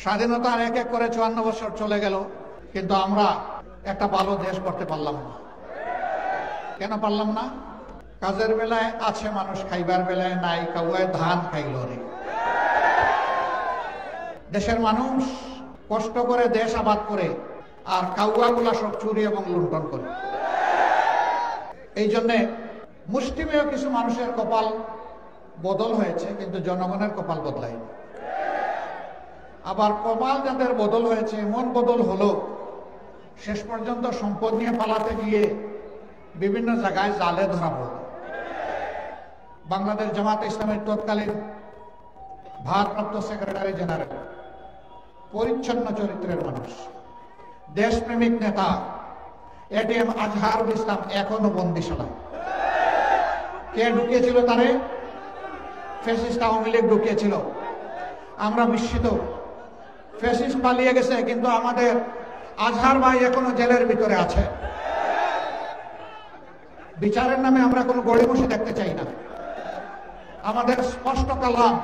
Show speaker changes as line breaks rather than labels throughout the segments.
স্বাধীনতার এক এক করে 54 বছর চলে গেল, কিন্তু আমরা একটা ভালো দেশ করতে পারলাম না। কেন পারলাম না? কাজের বেলায় আছে মানুষ, খাইবার বেলায় নাই, কাউয়ায় ধান খাইল রে। দেশের মানুষ কষ্ট করে দেশ আবাদ করে, আর কাউয়াগুলা সব চুরি এবং লুণ্ঠন করে। এই জন্যে মুষ্টিমেয় কিছু মানুষের কপাল বদল হয়েছে, কিন্তু জনগণের কপাল বদলায়নি। আবার কপাল যাদের বদল হয়েছে, এমন বদল হলো শেষ পর্যন্ত সম্পদ নিয়ে পালাতে গিয়ে বিভিন্ন জায়গায় জালে ধরা পড়ল। বাংলাদেশ জামাত ইসলামের তৎকালীন ভারপ্রাপ্ত সেক্রেটারি জেনারেল, পরিচ্ছন্ন চরিত্রের মানুষ, দেশপ্রেমিক নেতা এটিএম আজহারুল ইসলাম এখনো বন্দিশালায়। কে ঢুকিয়েছিল তারে? ফ্যাসিস্ট আওয়ামী লীগ ঢুকিয়েছিল। আমরা বিস্মিত, ফ্যাসিস্ট পালিয়ে গেছে, কিন্তু আমাদের আজহার ভাই এখনো জেলের ভিতরে আছে। বিচারের নামে আমরা কোনো গড়িমসি দেখতে চাই না। আমাদের স্পষ্ট কালাম,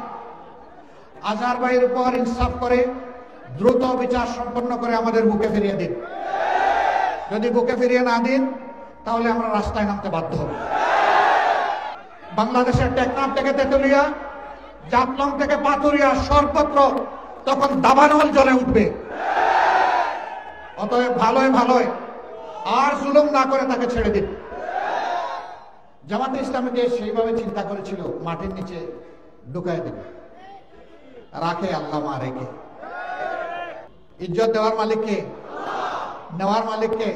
আজহার ভাইয়ের উপর ইনসাফ করে দ্রুত বিচার সম্পন্ন করে আমাদের বুকে ফিরিয়ে দিন। যদি বুকে ফিরিয়ে না দিন, তাহলে আমরা রাস্তায় নামতে বাধ্য হব। বাংলাদেশের টেকনাফ থেকে তেতুলিয়া, জাফলং থেকে পাথুরিয়া, সর্বত্র তখন দাবানল জ্বলে উঠবে। অতএব ভালোই ভালোই আর জুলুম না করে তাকে ছেড়ে দিন। জামাতে ইসলামীকে সেইভাবে চিন্তা করেছিল, মাটির নিচে ঢুকায় দিন। রাখে আল্লাহ, মা রেখে। ইজ্জত দেওয়ার মালিককে, নেওয়ার মালিককে।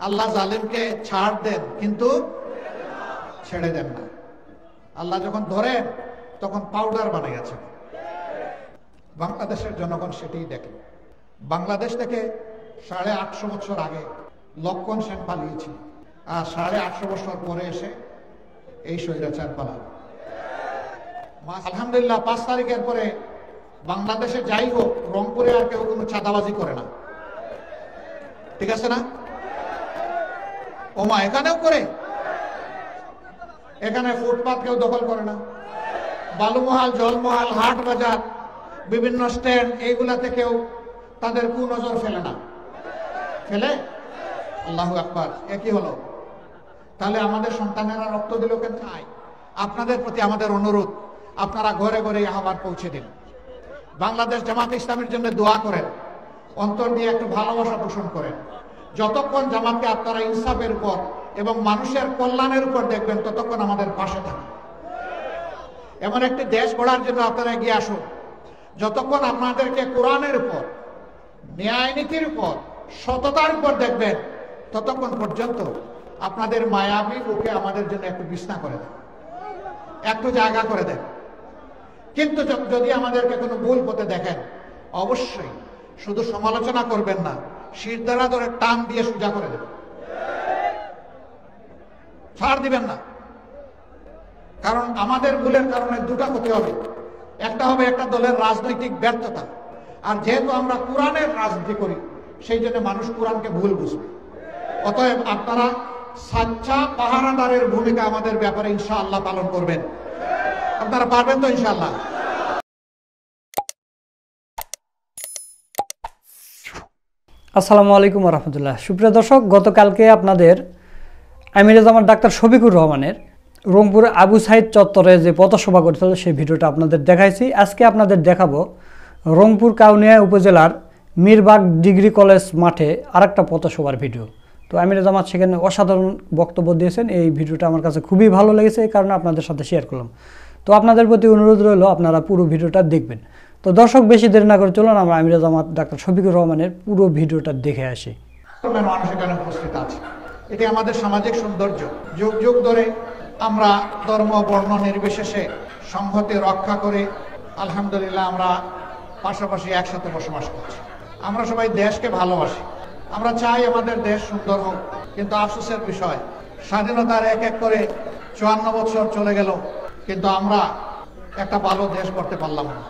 আল্লাহ জালিমকে ছাড় দেন, কিন্তু ছেড়ে দেন না। আল্লাহ যখন ধরেন তখন পাউডার বানিয়ে গেছে। বাংলাদেশের জনগণ সেটাই দেখে। বাংলাদেশ থেকে 850 বছর আগে লক্ষণ সেন পালিয়েছিল, আর 850 বছর পরে এসে এই স্বৈরাচার পালালো। আলহামদুলিল্লাহ 5 তারিখের পরে বাংলাদেশে যাই হোক, রংপুরে আর কেউ কোনো চাঁদাবাজি করে না। ঠিক আছে না? ওমা এখানেও করে। এখানে ফুটপাত কেউ দখল করে না। বালুমহাল, জলমহাল, হাট বাজার, বিভিন্ন স্ট্যান্ড, এইগুলাতে কেউ তাদের কুনজর ফেলে না। ফেলে? আল্লাহু আকবার। একই হলো। তাহলে আমাদের সন্তানেরা রক্ত দিল কেন? চাই। আপনাদের প্রতি আমাদের অনুরোধ, আপনারা ঘরে ঘরে আহ্বান পৌঁছে দিন। বাংলাদেশ জামাত ইসলামের জন্য দোয়া করেন, অন্তর দিয়ে একটু ভালোবাসা পোষণ করেন। যতক্ষণ জামাতকে আপনারা ইনসাফের উপর এবং মানুষের কল্যাণের উপর দেখবেন, ততক্ষণ আমাদের পাশে থাকুন। এমন একটি দেশ গড়ার জন্য আপনারা এগিয়ে আসুন। যতক্ষণ আপনাদেরকে কোরআনের উপর, ন্যায় নীতির উপর, সততার উপর দেখবেন, ততক্ষণ পর্যন্ত আপনাদের মায়াবী বুকে আমাদের জন্য একটু বিছনা করে দেন, একটু জায়গা করে দেন। কিন্তু যদি আমাদেরকে কোনো ভুল পথে দেখেন, অবশ্যই শুধু সমালোচনা করবেন না, শিরদাঁড়া ধরে টান দিয়ে সোজা করে দেবেন, ছাড় দিবেন না। কারণ আমাদের ভুলের কারণে দুটা ক্ষতি হবে। একটা হবে একটা দলের রাজনৈতিক ব্যর্থতা, আর যেহেতু আমরা কোরআনের রাজনীতি করি, সেই জন্য মানুষ কোরআনকে ভুল বুঝবে। অতএব আপনারা সাচ্চা পাহারাদারের ভূমিকা আমাদের ব্যাপারে ইনশাআল্লাহ পালন করবেন। আপনারা পারবেন তো ইনশাআল্লাহ?
আসসালামু আলাইকুম রহমতুল্লাহ। সুপ্রিয় দর্শক, গতকালকে আপনাদের আমিরে জামাত ডাক্তার শফিকুর রহমানের রংপুর আবু সাইদ চত্বরে যে পথসভা করেছিল, সেই ভিডিওটা আপনাদের দেখাইছি। আজকে আপনাদের দেখাবো রংপুর কাউনিয়া উপজেলার মিরবাগ ডিগ্রি কলেজ মাঠে আরেকটা পথসভার ভিডিও। তো আমিরে জামাত সেখানে অসাধারণ বক্তব্য দিয়েছেন। এই ভিডিওটা আমার কাছে খুবই ভালো লেগেছে, এই কারণে আপনাদের সাথে শেয়ার করলাম। তো আপনাদের প্রতি অনুরোধ রইল, আপনারা পুরো ভিডিওটা দেখবেন। তো দর্শক, বেশি দেরি না করে চলুন আমরা আমিরে জামাত ডাক্তার শফিকুর রহমানের পুরো ভিডিওটা দেখে আসি।
মানুষ এখানে উপস্থিত আছে, এটি আমাদের সামাজিক সৌন্দর্য। যুগ যুগ ধরে আমরা ধর্ম বর্ণ নির্বিশেষে সংহতি রক্ষা করে আলহামদুলিল্লাহ আমরা পাশাপাশি একসাথে বসবাস করছি। আমরা সবাই দেশকে ভালোবাসি, আমরা চাই আমাদের দেশ সুন্দর হোক। কিন্তু আফসোসের বিষয়, স্বাধীনতার এক এক করে 54 বছর চলে গেল, কিন্তু আমরা একটা ভালো দেশ করতে পারলাম না।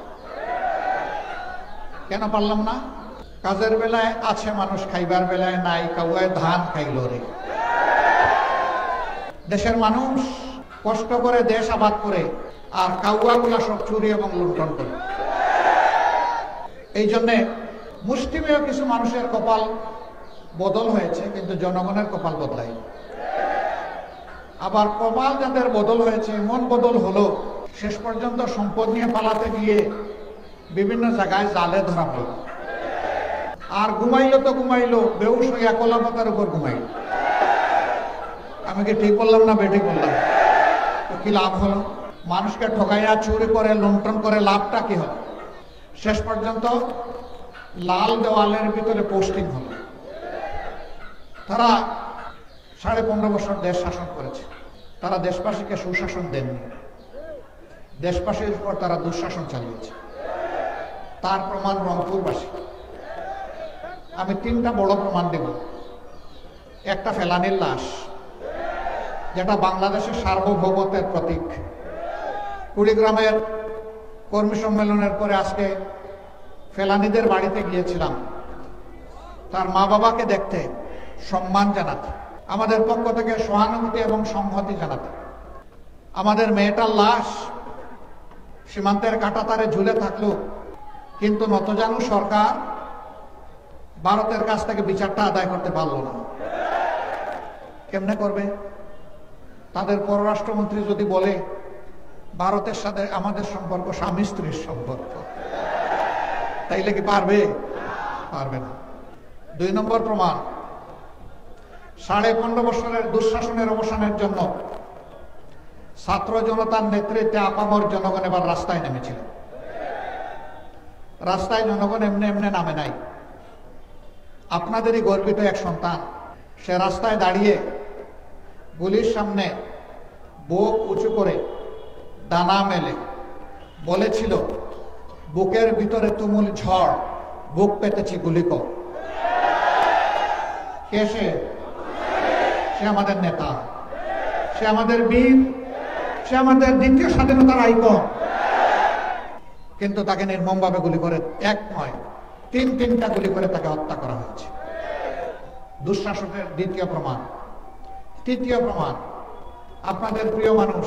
কেন পারলাম না? কাজের বেলায় আছে মানুষ, খাইবার বেলায় নাই, কাউয়ায় ধান খাইল রে। দেশের মানুষ কষ্ট করে দেশ আবাদ করে, আর কাউয়াগুলা সব চুরি এবং লুণ্ঠন করে। এই জন্যে মুষ্টিমেয় কিছু মানুষের কপাল বদল হয়েছে, কিন্তু জনগণের কপাল বদলাই। আবার কপাল যাদের বদল হয়েছে, এমন বদল হলো শেষ পর্যন্ত সম্পদ নিয়ে পালাতে গিয়ে বিভিন্ন জায়গায় জালে ধরা পড়ল। আর ঘুমাইলো তো ঘুমাইলো, বেহুশ হইয়া কলাপাতার উপর ঘুমাইল। আমি কি ঠিক বললাম না বেঠিক বললাম? তো কি লাভ হলো? মানুষকে ঠকাইয়া চুরি করে লুণ্ঠন করে লাভটা কি হলো? শেষ পর্যন্ত লাল দেওয়ালের ভিতরে পোস্টিং হলো। তারা 15.5 বছর দেশ শাসন করেছে, তারা দেশবাসীকে সুশাসন দেননি, দেশবাসীর উপর তারা দুঃশাসন চালিয়েছে। তার প্রমাণ রংপুরবাসী। আমি 3টা বড় প্রমাণ দেব। একটা ফেলানির লাশ, যেটা বাংলাদেশের সার্বভৌমত্বের প্রতীক। কুড়িগ্রামের কর্মী সম্মেলনের পরে আজকে ফেলানিদের বাড়িতে গিয়েছিলাম, তার মা বাবাকে দেখতে, সম্মান জানাতে, আমাদের পক্ষ থেকে সহানুভূতি এবং সংহতি জানাতে। আমাদের মেয়েটার লাশ সীমান্তের কাঁটাতারে ঝুলে থাকলো, কিন্তু নতজানু সরকার ভারতের কাছ থেকে বিচারটা আদায় করতে পারল না। কেমনে করবে? তাদের পররাষ্ট্রমন্ত্রী যদি বলে ভারতের সাথে আমাদের সম্পর্ক স্বামী স্ত্রীর সম্পর্ক, তাইলে কি পারবে? পারবে না। 2 নম্বর প্রমাণ, 15.5 বছরের দুঃশাসনের অবসানের জন্য ছাত্র জনতার নেতৃত্বে আপামর জনগণ এবার রাস্তায় নেমেছিল। রাস্তায় জনগণ এমনি এমনি নামে নাই। আপনাদেরই গর্বিত এক সন্তান, সে রাস্তায় দাঁড়িয়ে গুলির সামনে বুক উঁচু করে ডানা মেলে বলেছিল, বুকের ভিতরে তুমুল ঝড়, বুক পেতেছি গুলি কর। কে সে? সে আমাদের নেতা, সে আমাদের বীর, সে আমাদের দ্বিতীয় স্বাধীনতার আইকন। কিন্তু তাকে নির্মমভাবে গুলি করে, 1 নয় 3টা গুলি করে তাকে হত্যা করা হয়েছে। দুঃশাসনের দ্বিতীয় প্রমাণ। তৃতীয় প্রমাণ, আপনাদের প্রিয় মানুষ,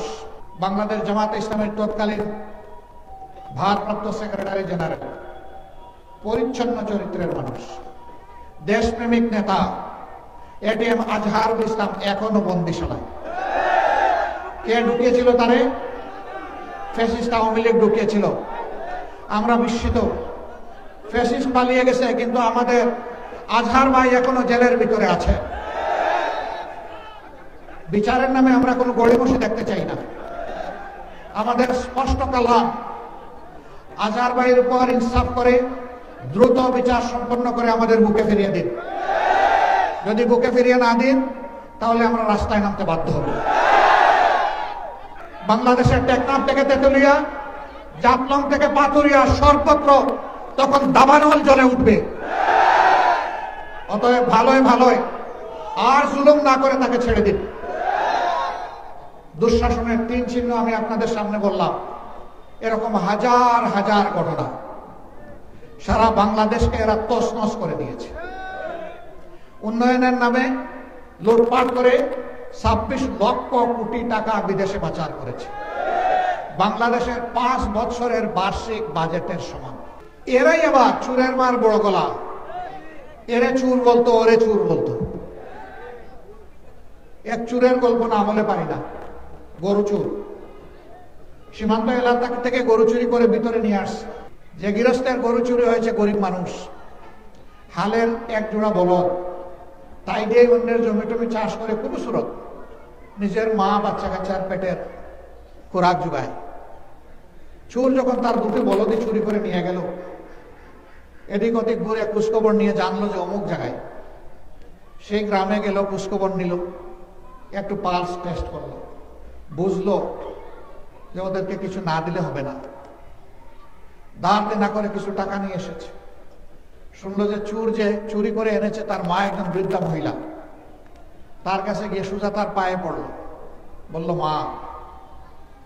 বাংলাদেশ জামাতে ইসলামের তৎকালীন ভারপ্রাপ্ত সেক্রেটারি জেনারেল, পরিচ্ছন্ন চরিত্রের মানুষ, দেশপ্রেমিক নেতা এটিএম আজহারুল ইসলাম এখনো বন্দিশালায়। কে ঢুকিয়েছিল তারে? ফ্যাসিস্ট আওয়ামী লীগ ঢুকিয়েছিল। আমরা বিস্মিত। ফ্যাসিস্ট পালিয়ে গেছে, কিন্তু আমাদের আজহার ভাই এখনো জেলের ভিতরে আছে। বিচারের নামে আমরা কোনো গড়িমসি দেখতে চাই না। আমাদের স্পষ্ট কালাম, আজহার ভাইয়ের উপর ইনসাফ করে দ্রুত বিচার সম্পন্ন করে আমাদের বুকে ফিরিয়ে দিন। যদি বুকে ফিরিয়ে না দিন, তাহলে আমরা রাস্তায় নামতে বাধ্য হব। বাংলাদেশের টেকনাফ থেকে তেতুলিয়া, জাফলং থেকে পাথুরিয়া, সর্বত্র তখন দাবানল জ্বলে উঠবে। অতএব ভালোই ভালোই আর জুলুম না করে তাকে ছেড়ে দিন। দুঃশাসনের 3 চিহ্ন আমি আপনাদের সামনে বললাম। এরকম হাজার হাজার ঘটনা সারা বাংলাদেশকে এরা তছনছ করে দিয়েছে। উন্নয়নের নামে লুটপাট করে 26 লক্ষ কোটি টাকা বিদেশে পাচার করেছে, বাংলাদেশের 5 বছরের বার্ষিক বাজেটের সমান। এরাই আবার চুরের মার বড় গলা। এরে চুর বলতো, ওরে চুর বলতো। এক চুরের গল্প না বলে পারি না। গরু চুর, সীমান্ত এলাকা থেকে গরু চুরি করে ভিতরে নিয়ে আসছে। যে গৃহস্থের গরু চুরি হয়েছে গরিব মানুষ, হালের 1 জোড়া বলদ, তাই দিয়ে অন্যের জমি টমি চাষ করে কোনো সুরত নিজের মা বাচ্চা কাচ্চার পেটের খোরাক যোগায়। চোর যখন তার 2টি বলদই চুরি করে নিয়ে গেল, এদিক ওদিক ঘুরে খোঁজখবর নিয়ে জানলো যে অমুক জায়গায়। সেই গ্রামে গেল, খোঁজখবর নিল, একটু পালস টেস্ট করলো, বুঝলো যে ওদেরকে কিছু না দিলে হবে না। ধার দেনা করে কিছু টাকা নিয়ে এসেছে। শুনলো যে চোর যে চুরি করে এনেছে তার মা একজন বৃদ্ধা মহিলা। তার কাছে গিয়ে সোজা তার পায়ে পড়লো, বলল, মা,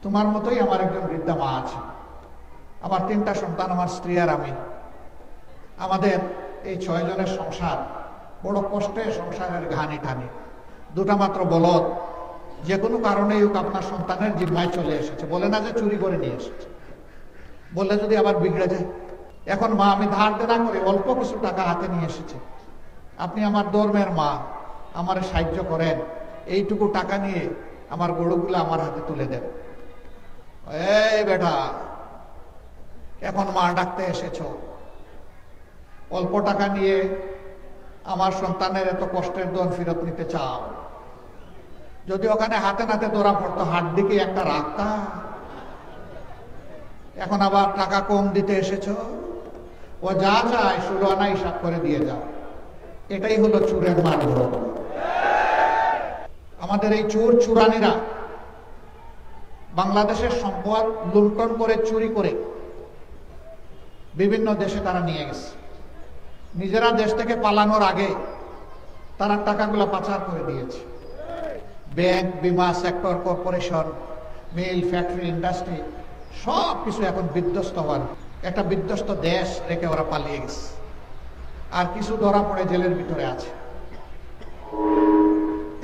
তোমার মতোই আমার একজন বৃদ্ধা মা আছে, আমার 3টা সন্তান, আমার স্ত্রী আর আমি। আমাদের এই 6 জনের সংসার বড় কষ্টে, সংসারের ঘানি টানি। 2টা মাত্র বলদ যে কোনো কারণেই হোক আপনার সন্তানের জিম্মায় চলে এসেছে। বলে না যে চুরি করে নিয়ে এসেছে, বললে যদি আবার বিগড়ে যায়। এখন মা আমি ধার দেনা করে অল্প কিছু টাকা হাতে নিয়ে এসেছি, আপনি আমার ধর্মের মা, আমার সাহায্য করেন, এইটুকু টাকা নিয়ে আমার গরুগুলো আমার হাতে তুলে দেন। এই বেটা, এখন মা ডাকতে এসেছো, অল্প টাকা নিয়ে আমার সন্তানের এত কষ্টের ধন ফেরত নিতে চাও? যদি ওখানে হাতে নাতে ধরা পড়তো, হাত দিকে একটা রাখতা। এখন আবার টাকা কম দিতে এসেছো, ও যা চায় 16 আনা হিসাব করে দিয়ে যাও। এটাই হলো চোরের মার্গ। আমাদের এই চোর চুরানিরা বাংলাদেশের সম্পদ লুণ্ঠন করে, চুরি করে বিভিন্ন দেশে তারা নিয়ে গেছে। নিজেরা দেশ থেকে পালানোর আগে তারা টাকাগুলো পাচার করে দিয়েছে। ব্যাংক, বিমা সেক্টর, কর্পোরেশন, মিল, ফ্যাক্টরি, ইন্ডাস্ট্রি সব কিছু এখন বিধ্বস্ত হওয়ার একটা বিধ্বস্ত দেশ রেখে ওরা পালিয়ে গেছে। আর কিছু ধরা পড়ে জেলের ভিতরে আছে।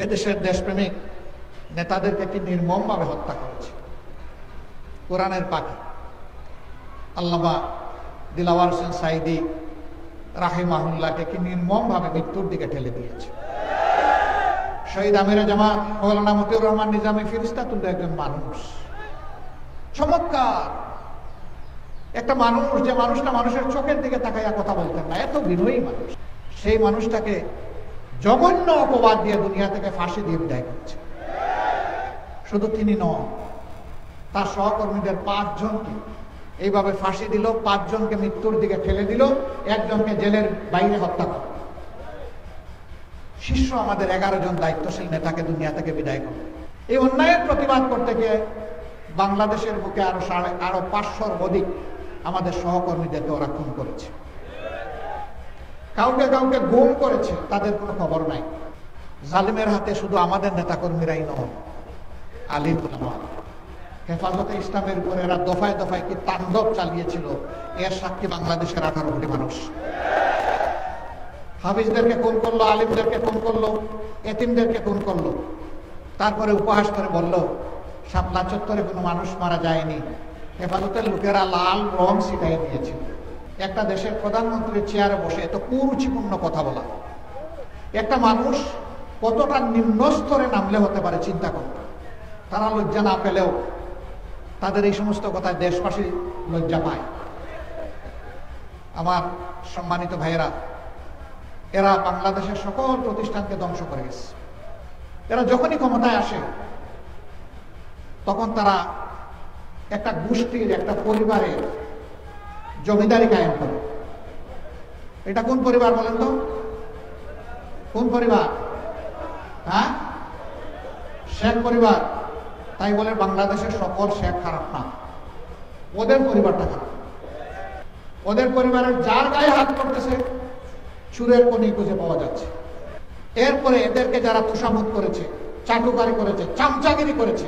এদেশের দেশপ্রেমিক নেতাদেরকে কি নির্মমভাবে হত্যা করেছে। কোরআনের পাখি আল্লামা দিলাওয়ার হোসেন সাইদি রাহিমাহুল্লাহকে কি নির্মমভাবে মৃত্যুর দিকে ঠেলে দিয়েছে। শহীদ আমিরে জামাত মৌলানা মতিউর রহমান নিজামী ফিরিস্তাতুল্লাহ একজন মানুষ, চমৎকার একটা মানুষ, যে মানুষটা মানুষের চোখের দিকে তাকাইয়া কথা বলতেন না, এত বিনয়ী মানুষ। সেই মানুষটাকে জঘন্য অপবাদ দিয়ে দুনিয়া থেকে ফাঁসি দিয়ে বিদায় করছে। শুধু তিনি নন, তার সহকর্মীদের 5 জনকে এইভাবে ফাঁসি দিল, 5 জনকে মৃত্যুর দিকে ঠেলে দিল, একজনকে জেলের বাইরে হত্যা করল। শীর্ষ আমাদের 11 জন দায়িত্বশীল নেতাকে দুনিয়া থেকে বিদায় করল। এই অন্যায়ের প্রতিবাদ করতে গিয়ে বাংলাদেশের বুকে আরো 500-র অধিক আমাদের সহকর্মীদেরকে ওরা খুন করেছে। কাউকে কাউকে গুম করেছে, তাদের কোনো খবর নাই। জালিমের হাতে শুধু আমাদের নেতাকর্মীরাই নয়, আলিম উলামা, হেফাজতে ইসলামের উপরে এরা দফায় দফায় কি তাণ্ডব চালিয়েছিল, এর সাক্ষী বাংলাদেশের 18 কোটি মানুষ। হাফিজদেরকে খুন করলো, আলিমদেরকে খুন করলো, এতিমদেরকে খুন করলো। তারপরে উপহাস করে বলল শাপলা চত্বরে কোনো মানুষ মারা যায়নি, হেফাজতের লোকেরা লাল রং ছিটাই দিয়েছিল। একটা দেশের প্রধানমন্ত্রীর চেয়ারে বসে এত কুরুচিপূর্ণ কথা বলা, একটা মানুষ কতটা নিম্ন স্তরে নামলে হতে পারে চিন্তা করতে। তারা লজ্জা না পেলেও তাদের এই সমস্ত কথায় দেশবাসী লজ্জা পায়। আমার সম্মানিত ভাইয়েরা, এরা বাংলাদেশের সকল প্রতিষ্ঠানকে ধ্বংস করে গেছে। এরা যখনই ক্ষমতায় আসে তখন তারা একটা গোষ্ঠীর, একটা পরিবারের জমিদারি কায়েম করে। এটা কোন পরিবার বলেন তো? কোন পরিবার? হ্যাঁ, শেখ পরিবার। তাই বলে বাংলাদেশের সকল শেখ খারাপ না, ওদের পরিবারটা খারাপ। ওদের পরিবারের যার গায়ে হাত করতেছে চুরের কোণে খুঁজে পাওয়া যাচ্ছে। এরপরে এদেরকে যারা তোষামোদ করেছে, চাটুকারি করেছে, চামচাগিরি করেছে,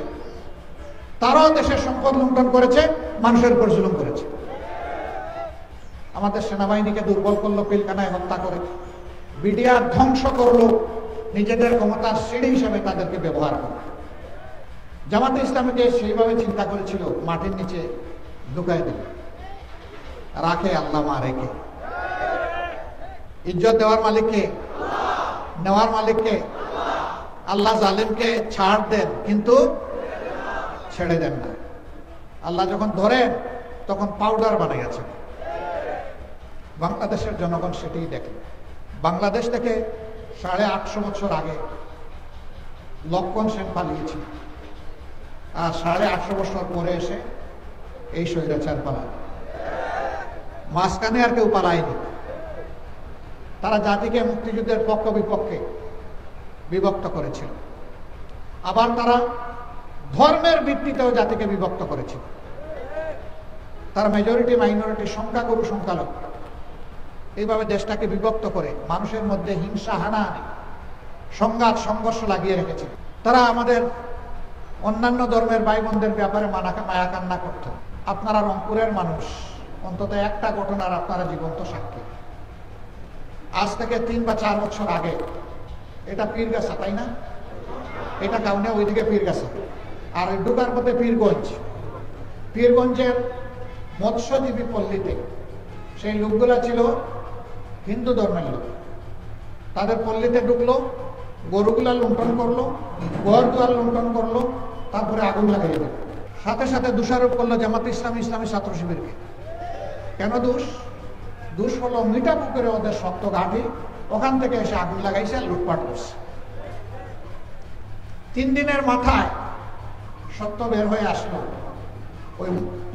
তারাও দেশের সম্পদ লুণ্ঠন করেছে, মানুষের উপর জুলুম করেছে। আমাদের সেনাবাহিনীকে দুর্বল করলো, পিলখানায় হত্যা করে, বিডিআর ধ্বংস করলো, নিজেদের ক্ষমতার সিঁড়ি হিসেবে তাদেরকে ব্যবহার করলো। জামাতে ইসলামীকে সেইভাবে চিন্তা করেছিল, মাটির নিচে ঢুকাই দিল। রাখে আল্লাহ, মা রেখে। ইজ্জত দেওয়ার মালিককে, নেওয়ার মালিককে। আল্লাহ জালিমকে ছাড় দেন কিন্তু ছেড়ে দেন না। আল্লাহ যখন ধরেন তখন পাউডার বানিয়ে গেছেন। বাংলাদেশের জনগণ সেটাই দেখে। বাংলাদেশ থেকে 850 বছর আগে লক্ষণ সেন পালিয়েছিল, আর 850 বছর পরে এসে এই স্বৈরাচার পালায়। মাঝখানে আর কেউ পালায়নি। তারা জাতিকে মুক্তিযুদ্ধের পক্ষ বিপক্ষে বিভক্ত করেছিল। আবার তারা ধর্মের ভিত্তিতেও জাতিকে বিভক্ত করেছিল। তারা মেজরিটি মাইনরিটি, সংখ্যাগুরু সংখ্যালঘু, এইভাবে দেশটাকে বিভক্ত করে মানুষের মধ্যে হিংসা, হানাহানি, সংঘাত, সংঘর্ষ লাগিয়ে রেখেছে। তারা আমাদের অন্যান্য ধর্মের ভাই বোনদের ব্যাপারে মায়া কান্না করত। আপনারা রংপুরের মানুষ, অন্তত একটা ঘটনার আপনারা জীবন্ত সাক্ষী। আজ থেকে 3 বা 4 বছর আগে, এটা পীরগাছা, তাই না? এটা কাউনে, ওইদিকে পীরগাছা, আর ঢুকার পথে পীরগঞ্জ। পীরগঞ্জের মৎস্যজীবী পল্লীতে সেই লোকগুলা ছিল হিন্দু ধর্মের লোক। তাদের পল্লীতে ঢুকলো, গরুগুলা লুণ্ঠন করলো, ঘর দুয়ার লুণ্ঠন করলো, তারপরে আগুন লাগিয়ে দিল। সাথে সাথে দোষারোপ করলো জামাত ইসলামী, ইসলামী ছাত্র শিবিরকে। কেন দোষ? দোষ হলো মিঠাপুকুরে ওদের শক্ত ঘাঁটি, ওখান থেকে এসে আগুন লাগাইছে, লুটপাট করছে। 3 দিনের মাথায় সত্য বের হয়ে আসলো।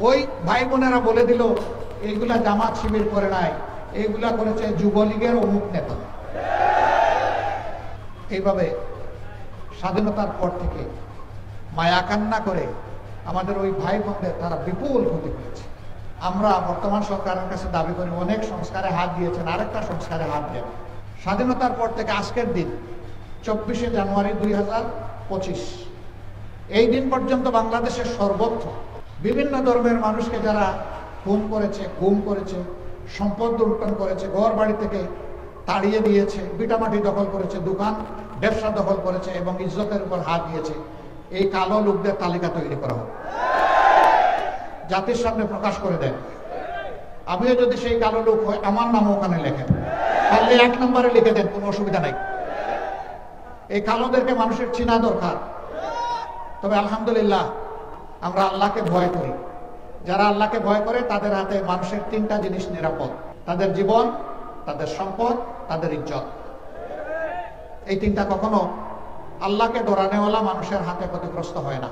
ওই ভাই বোনেরা বলে দিল এইগুলা জামাত শিবির করে নাই, এইগুলা করেছে যুবলীগের অমুক নেতা। এইভাবে স্বাধীনতার পর থেকে মায়া কান্না করে আমাদের ওই ভাই বোনদের তারা বিপুল ক্ষতি করেছে। আমরা বর্তমান সরকারের কাছে দাবি করি, অনেক সংস্কারে হাত দিয়েছেন, আরেকটা সংস্কারে হাত দেন। স্বাধীনতার পর থেকে আজকের দিন 24শে জানুয়ারি 2025, এই দিন পর্যন্ত বাংলাদেশের সর্বত্র বিভিন্ন ধর্মের মানুষকে যারা খুন করেছে, গুম করেছে, সম্পদ লুণ্ঠন করেছে, ঘর বাড়ি থেকে তাড়িয়ে দিয়েছে, ভিটামাটি দখল করেছে, দোকান ব্যবসা দখল করেছে এবং ইজ্জতের উপর হাত দিয়েছে, এই কালো লোকদের তালিকা তৈরি করা হবে, জাতির সামনে প্রকাশ করে দেন। আমিও যদি সেই কালো লোক হয়, আমার নাম ওখানে লেখেন, তাহলে 1 নম্বরে লিখে দেন, কোনো অসুবিধা নাই। এই কালোদেরকে মানুষের চিনা দরকার। তবে আলহামদুলিল্লাহ আমরা আল্লাহকে ভয় করি। যারা আল্লাহকে ভয় করে তাদের হাতে মানুষের 3টা জিনিস নিরাপদ: তাদের জীবন, তাদের সম্পদ, তাদের ইজ্জত। এই 3টা কখনো আল্লাহকে ডরানেওয়ালা মানুষের হাতে ক্ষতিগ্রস্ত হয় না।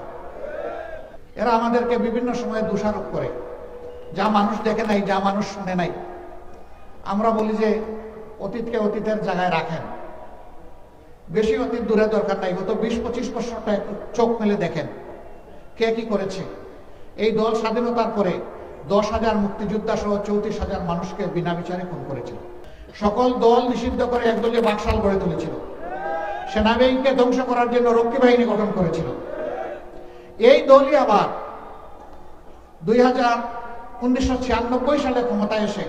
এরা আমাদেরকে বিভিন্ন সময়ে দোষারোপ করে, যা মানুষ দেখে নাই, যা মানুষ শুনে নাই। আমরা বলি যে অতীতকে অতীতের জায়গায় রাখেন, বেশি অতীত দূরে দরকার নাই, গত 20-25 বছরটা একটু চোখ মেলে দেখেন কে কি করেছে। এই দল স্বাধীনতার পরে 10,000 মুক্তিযোদ্ধা সহ 34,000 মানুষকে বিনা বিচারে খুন করেছিল। সকল দল নিষিদ্ধ করে একদলীয় বাকশাল গড়ে তুলেছিল। সেনাবাহিনীকে ধ্বংস করার জন্য রক্ষী বাহিনী গঠন করেছিল। এই দলই আবার 1996 সালে ক্ষমতায় এসে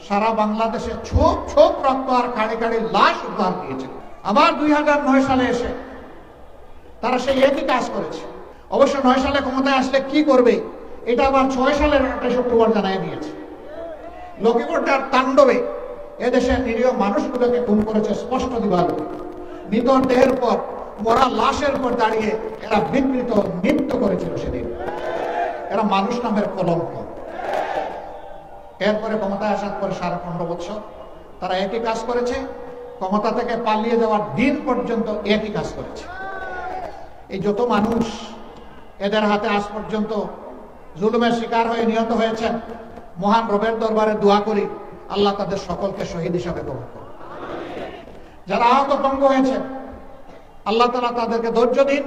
সারা বাংলাদেশে ছোপ ছোপ রক্ত আর কাড়ি কাড়ি লাশ উদ্ধার দিয়েছে। আবার 2009 সালে এসে তারা সেই একই কাজ করেছে। অবশ্য 9 সালে ক্ষমতায় আসলে কি করবে এটা আবার 6 সালের 28 অক্টোবর জানাই দিয়েছে। লক্ষ্মীপুরটার তাণ্ডবে এদেশের নিরীহ মানুষগুলোকে খুন করেছে স্পষ্ট দিবালোকে। মৃত দেহের পর, মরা লাশের উপর দাঁড়িয়ে এরা বিকৃত নৃত্য করেছিল সেদিন। এরা মানুষ নামের কলঙ্ক। এরপরে ক্ষমতায় আসার পরে 15.5 বছর তারা একই কাজ করেছে। ক্ষমতা থেকে পালিয়ে যাওয়ার দিন পর্যন্ত একই কাজ করেছে। এই যত মানুষ এদের হাতে আজ পর্যন্ত জুলুমের শিকার হয়ে নিহত হয়েছেন, মহান রবের দরবারে দোয়া করি আল্লাহ তাদের সকলকে শহীদ হিসাবে কবুল করুন। যারা আহত পঙ্গু হয়েছে আল্লাহ তাআলা তাদেরকে ধৈর্য দিন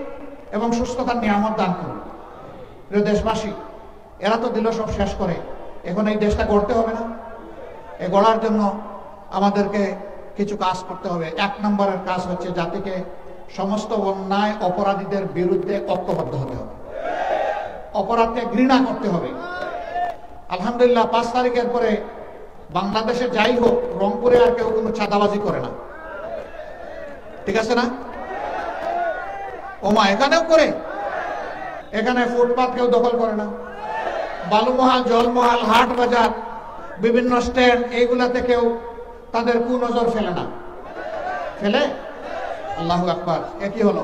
এবং সুস্থতার নিয়ামত দান করুন। প্রিয় দেশবাসী, এরা তো দিল সব শেষ করে, এখন এই দেশটা গড়তে হবে না? এই গড়ার জন্য আমাদেরকে কিছু কাজ করতে হবে। 1 নম্বরের কাজ হচ্ছে জাতিকে সমস্ত অন্যায় অপরাধীদের বিরুদ্ধে ঐক্যবদ্ধ হতে হবে, অপরাধকে ঘৃণা করতে হবে। আলহামদুলিল্লাহ 5 তারিখের পরে বাংলাদেশে যাই হোক, রংপুরে আর কেউ কোনো চাঁদাবাজি করে না, ঠিক আছে না? ওমা এখানেও করে, এখানে ফুটপাত কেউ দখল করে না। বালুমহাল, জলমহাল, হাট বাজার, বিভিন্ন স্ট্যান্ড, এইগুলাতে কেউ তাদের কুনজর ফেলে না। ফেলে? আল্লাহু আকবার। একই হলো।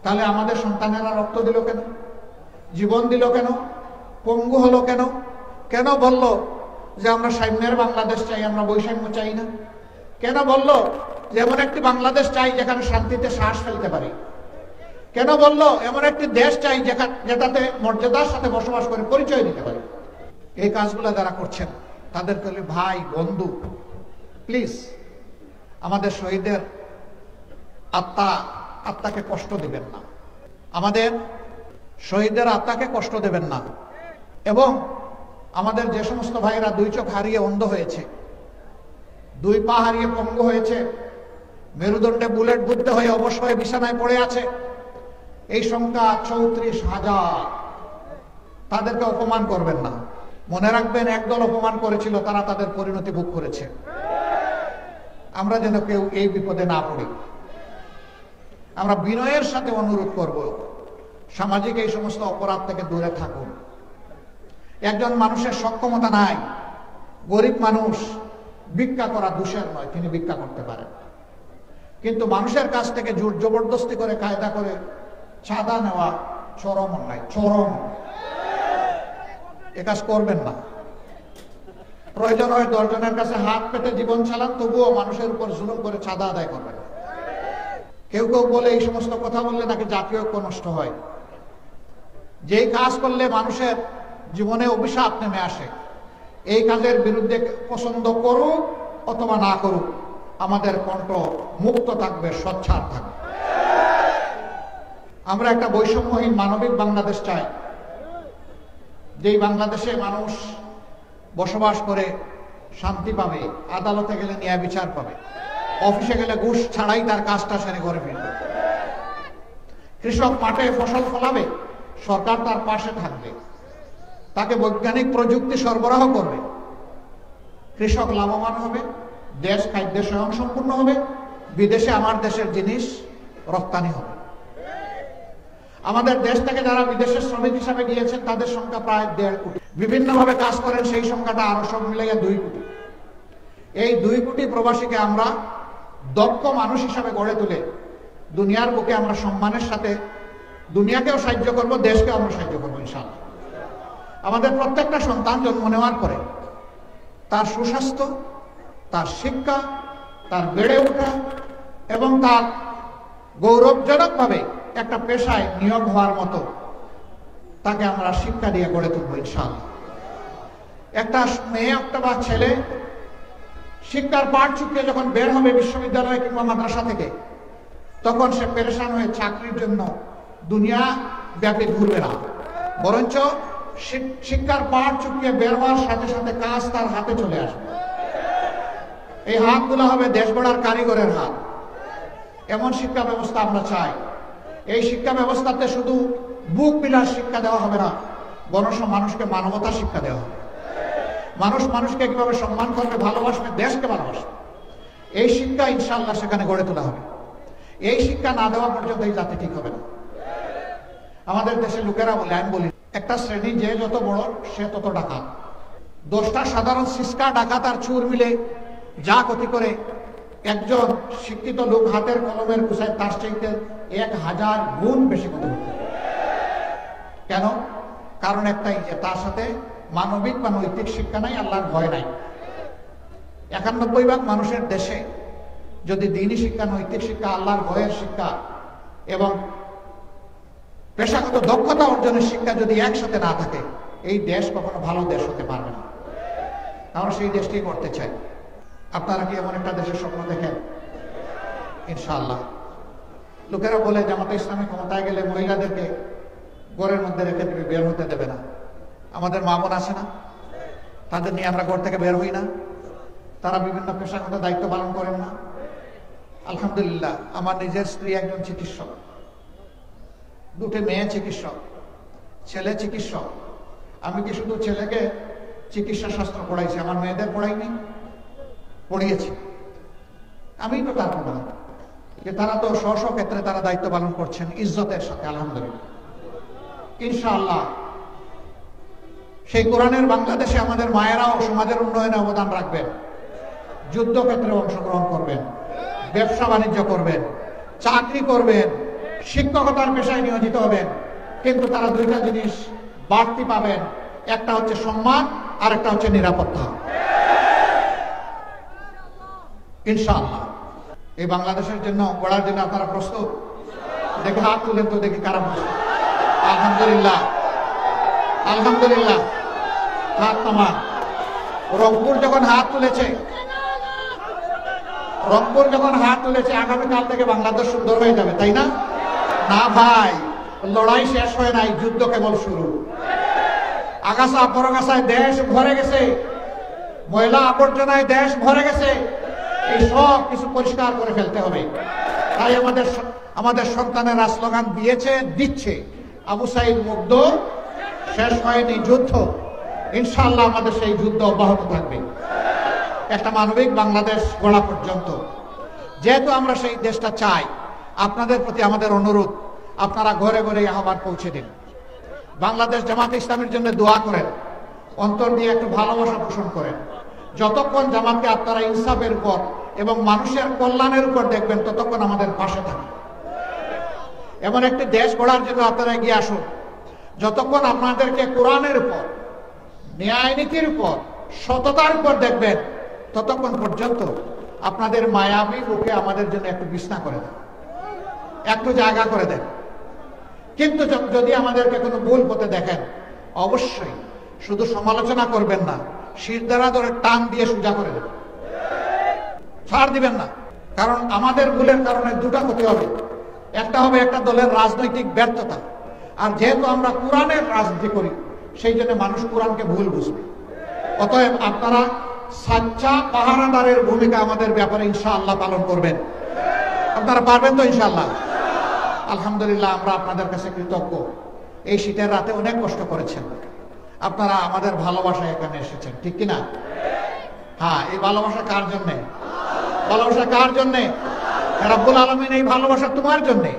তাহলে আমাদের সন্তানেরা রক্ত দিল কেন? জীবন দিল কেন? পঙ্গু হলো কেন? কেন বলল যে আমরা সাম্যের বাংলাদেশ চাই, আমরা বৈষম্য চাই না? কেন বলল যে এমন একটি বাংলাদেশ চাই যেখানে শান্তিতে শ্বাস ফেলতে পারি? কেন বলল এমন একটি দেশ চাই যেটাতে মর্যাদার সাথে বসবাস করে পরিচয় দিতে পারি? এই কাজগুলো যারা করছেন তাদেরকে ভাই, বন্ধু, প্লিজ আমাদের শহীদের আত্মাকে কষ্ট দিবেন না, আমাদের শহীদদের আত্মাকে কষ্ট দেবেন না। এবং আমাদের যে সমস্ত ভাইরা 2 চোখ হারিয়ে অন্ধ হয়েছে, 2 পা হারিয়ে পঙ্গু হয়েছে, মেরুদণ্ডে বুলেট বুদ্ধ হয়ে অবশ হয়ে বিছানায় পড়ে আছে, এই সংখ্যা 34,000। তাদেরকে অপমান করবেন না। মনে রাখবেন, একদল অপমান করেছিল, তারা তাদের পরিণতি ভোগ করেছে। আমরা যেন কেউ এই বিপদে না পড়ি। আমরা বিনয়ের সাথে অনুরোধ করব, সামাজিক এই সমস্ত অপরাধ থেকে দূরে থাকুন। একজন মানুষের সক্ষমতা নাই, গরিব মানুষ ভিক্ষা করা দোষের নয়, তিনি ভিক্ষা করতে পারেন, কিন্তু মানুষের কাছ থেকে জোর জবরদস্তি করে কায়দা করে চাঁদা নেওয়া চরম অন্যায়, চরম। এ কাজ করবেন না। প্রয়োজন হয় 10 জনের কাছে হাত পেতে জীবন চালান, তবুও মানুষের উপর জুলুম করে চাঁদা আদায় করবেন। কেউ কেউ বলে এই সমস্ত কথা বললে নাকি জাতীয় ঐক্য নষ্ট হয়। যেই কাজ করলে মানুষের জীবনে অভিশাপ নেমে আসে, এই কাজের বিরুদ্ধে পছন্দ করুক অথবা না করুক, আমাদের কণ্ঠ মুক্ত থাকবে, সোচ্চার থাকবে। আমরা একটা বৈষম্যহীন মানবিক বাংলাদেশ চাই, যেই বাংলাদেশে মানুষ বসবাস করে শান্তি পাবে, আদালতে গেলে ন্যায় বিচার পাবে, অফিসে গেলে ঘুষ ছাড়াই তার কাজটা সেরে করে ফিরবে, কৃষক মাঠে ফসল ফলাবে, সরকার তার পাশে থাকবে, তাকে বৈজ্ঞানিক প্রযুক্তি সরবরাহ করবে, কৃষক লাভবান হবে, দেশ খাদ্যে স্বয়ংসম্পূর্ণ হবে, বিদেশে আমার দেশের জিনিস রপ্তানি হবে। আমাদের দেশ থেকে যারা বিদেশের শ্রমিক হিসাবে গিয়েছেন তাদের সংখ্যা প্রায় 1.5 কোটি। বিভিন্নভাবে কাজ করেন, সেই সংখ্যাটা আরো সব মিলিয়ে 2 কোটি। এই 2 কোটি প্রবাসীকে আমরা দক্ষ মানুষ হিসাবে গড়ে তুলে দুনিয়ার বুকে আমরা সম্মানের সাথে দুনিয়াকেও সাহায্য করব, দেশকেও আমরা সাহায্য করবো ইনশাআল্লাহ। আমাদের প্রত্যেকটা সন্তান জন্ম নেওয়ার পরে তার সুস্বাস্থ্য, তার শিক্ষা, তার বেড়ে ওঠা এবং তার গৌরবজনকভাবে একটা পেশায় নিয়োগ হওয়ার মতো তাকে আমরা শিক্ষা দিয়ে গড়ে তুলবো ইনশাআল্লাহ। একটা মেয়ে অথবা ছেলে শিক্ষার পাঠ চুকিয়ে যখন বের হবে বিশ্ববিদ্যালয় কিংবা মাদ্রাসা থেকে, তখন সে পেরেশান হয়ে চাকরির জন্য দুনিয়া ব্যাপী ঘুরবে না, বরঞ্চ শিক্ষার পাঠ চুকিয়ে বের হওয়ার সাথে সাথে কাজ তার হাতে চলে আসবে। এই হাতগুলো হবে দেশ গড়ার কারিগরের হাত। এমন শিক্ষা ব্যবস্থা আমরা চাই। এই শিক্ষা ব্যবস্থাতে শুধু বুক বিলাস শিক্ষা দেওয়া হবে না, বরং মানুষকে মানবতা শিক্ষা দেওয়া হবে। মানুষ মানুষকে কিভাবে সম্মান করবে, ভালোবাসবে, দেশকে ভালোবাসবে, এই শিক্ষা ইনশাআল্লাহ সেখানে গড়ে তোলা হবে। এই শিক্ষা না দেওয়া পর্যন্ত এই জাতি ঠিক হবে না। আমাদের দেশের লোকেরা বলে, আমি বলি, একটা শ্রেণী যে যত বড় সে তত ডাকাত। 10টা সাধারণ সিসকা ডাকাত আর চোর মিলে যা ক্ষতি করে, একজন শিক্ষিত লোক হাতের কলমের কুসায় তার চাইতে 1000 গুণ বেশি ক্ষতি করতে। কেন? কারণ একটাই, যে তার সাথে মানবিক বা নৈতিক শিক্ষা নাই, আল্লাহর ভয় নাই। 91% মানুষের দেশে যদি দ্বীনি শিক্ষা, নৈতিক শিক্ষা, আল্লাহর ভয়ের শিক্ষা এবং পেশাগত দক্ষতা অর্জনের শিক্ষা যদি একসাথে না থাকে, এই দেশ কখনো ভালো দেশ হতে পারবে না। আমরা সেই দেশটি করতে চাই। আপনারা কি এমন একটা দেশের স্বপ্ন দেখেন? ইনশাআল্লাহ। লোকেরা বলে জামাতে ইসলামী ক্ষমতায় গেলে মহিলাদেরকে ঘরের মধ্যে রেখে দেবে, বের হতে দেবে না। আমাদের মা বোন আছে না, তাদের নিয়ে আমরা ঘর থেকে বের হই না, তারা বিভিন্ন পেশাগত দায়িত্ব পালন করেন না। আলহামদুলিল্লাহ, আমার নিজের স্ত্রী একজন চিকিৎসক, 2টে মেয়ে চিকিৎসক, ছেলে চিকিৎসক। আমি কি শুধু ছেলেকে চিকিৎসা শাস্ত্র পড়াইছি, আমার মেয়েদের পড়াইনি? পড়িয়েছি। আমি তো তার প্রমাণ যে তারা তো স্ব ক্ষেত্রে তারা দায়িত্ব পালন করছেন ইজ্জতের সাথে, আলহামদুলিল্লাহ। ইনশাআল্লাহ সেই কোরআনের বাংলাদেশে আমাদের মায়েরাও সমাজের উন্নয়নে অবদান রাখবেন, যুদ্ধক্ষেত্রে অংশগ্রহণ করবেন, ব্যবসা বাণিজ্য করবেন, চাকরি করবেন, শিক্ষকতার পেশায় নিয়োজিত হবেন। কিন্তু তারা 2টা জিনিস বাড়তি পাবেন, একটা হচ্ছে সম্মান আর একটা হচ্ছে নিরাপত্তা। ইনশাআল্লাহ এই বাংলাদেশের জন্য গড়ার জন্য আপনারা প্রস্তুত? দেখে হাত তুলেন তো, দেখি কারা প্রস্তুত। আলহামদুলিল্লাহ, আলহামদুলিল্লাহ। হাত নামান। রংপুর যখন হাত তুলেছে, আগামীকাল থেকে বাংলাদেশ সুন্দর হয়ে যাবে, তাই না? না ভাই, লড়াই শেষ হয় নাই, যুদ্ধ কেবল শুরু। আগাছা পরগাছায় দেশ ভরে গেছে, ময়লা আবর্জনায় দেশ ভরে গেছে। এই সব কিছু পরিষ্কার করে ফেলতে হবে। তাই আমাদের সন্তানেরা স্লোগান দিয়েছে, দিচ্ছে, আবু সাইদ মুগ্ধ, শেষ হয়নি যুদ্ধ। ইনশাআল্লাহ আমাদের সেই যুদ্ধ অব্যাহত থাকবে একটা মানবিক বাংলাদেশ গড়া পর্যন্ত। যেহেতু আমরা সেই দেশটা চাই, আপনাদের প্রতি আমাদের অনুরোধ, আপনারা ঘরে ঘরে আহ্বান পৌঁছে দিন। বাংলাদেশ জামাতে ইসলামের জন্য দোয়া করেন, অন্তর দিয়ে একটু ভালোবাসা পোষণ করেন। যতক্ষণ জামাতকে আপনারা ইনসাফের উপর এবং মানুষের কল্যাণের উপর দেখবেন, ততক্ষণ আমাদের পাশে থাকবে। এমন একটি দেশ গড়ার জন্য আপনারা এগিয়ে আসুন। যতক্ষণ আপনাদেরকে কোরআনের উপর, ন্যায় নীতির উপর, সততার উপর দেখবেন, ততক্ষণ পর্যন্ত আপনাদের মায়াবী বুকে আমাদের জন্য একটু বিছনা করে দেন, একটু জায়গা করে দেন। কিন্তু যদি আমাদেরকে কোনো ভুল পথে দেখেন, অবশ্যই শুধু সমালোচনা করবেন না, শির দ্বারা ধরে টান দিয়ে সোজা করে দেবেন, ছাড় দিবেন না। কারণ আমাদের ভুলের কারণে দুটা ক্ষতি হবে। একটা হবে একটা দলের রাজনৈতিক ব্যর্থতা, আর যেহেতু আমরা কোরআনের রাজনীতি করি, সেই জন্য মানুষ কোরআনকে ভুল বুঝবে। অতএব আপনারা সাচ্চা পাহারাদারের ভূমিকা আমাদের ব্যাপারে ইনশাআল্লাহ পালন করবেন। আপনারা পারবেন তো ইনশাআল্লাহ? আলহামদুলিল্লাহ, আমরা আপনাদের কাছে কৃতজ্ঞ। এই শীতের রাতে অনেক কষ্ট করেছেন আপনারা, আমাদের ভালোবাসায় এখানে এসেছেন, ঠিক কিনা? হ্যাঁ, এই ভালোবাসা কার জন্যে? ভালোবাসা কার জন্যে? রব্বুল আলামিন এই ভালোবাসা তোমার জন্যে।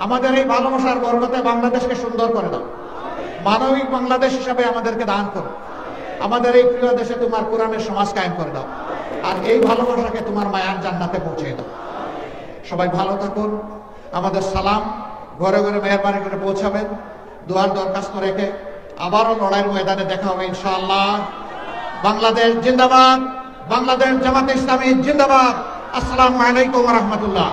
আমাদের এই ভালোবাসার বরকতে বাংলাদেশকে সুন্দর করে দাও, মানবিক বাংলাদেশ হিসাবে আমাদেরকে দান করো। আমাদের এই প্রিয় দেশে তোমার কোরআনের সমাজ কায়েম করে দাও, আর এই ভালোবাসাকে তোমার মায়ার জান্নাতে পৌঁছে দাও। সবাই ভালো থাকুন। আমাদের সালাম ঘরে ঘরে মেহরবানি করে পৌঁছাবেন। দুয়ার দরখাস্ত রেখে আবারও লড়াইয়ের ময়দানে দেখা হবে ইনশাআল্লাহ। বাংলাদেশ জিন্দাবাদ, বাংলাদেশ জামাতে ইসলামী জিন্দাবাদ। আসসালামু আলাইকুম ওয়া রাহমাতুল্লাহ।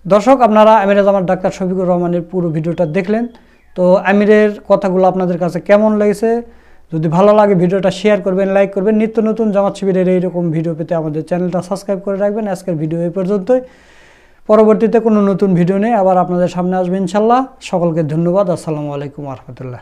দর্শক, আপনারা আমিরে জামাত ডাক্তার শফিকুর রহমানের পুরো ভিডিওটা দেখলেন। তো আমিরের কথাগুলো আপনাদের কাছে কেমন লেগেছে? যদি ভালো লাগে ভিডিওটা শেয়ার করবেন, লাইক করবেন। নিত্য নতুন জামাত শিবিরের এইরকম ভিডিও পেতে আমাদের চ্যানেলটা সাবস্ক্রাইব করে রাখবেন। আজকের ভিডিও এই পর্যন্তই। পরবর্তীতে কোনো নতুন ভিডিও নিয়ে আবার আপনাদের সামনে আসবে ইনশাল্লাহ। সকলকে ধন্যবাদ। আসসালামু আলাইকুম ওয়া রাহমাতুল্লাহ।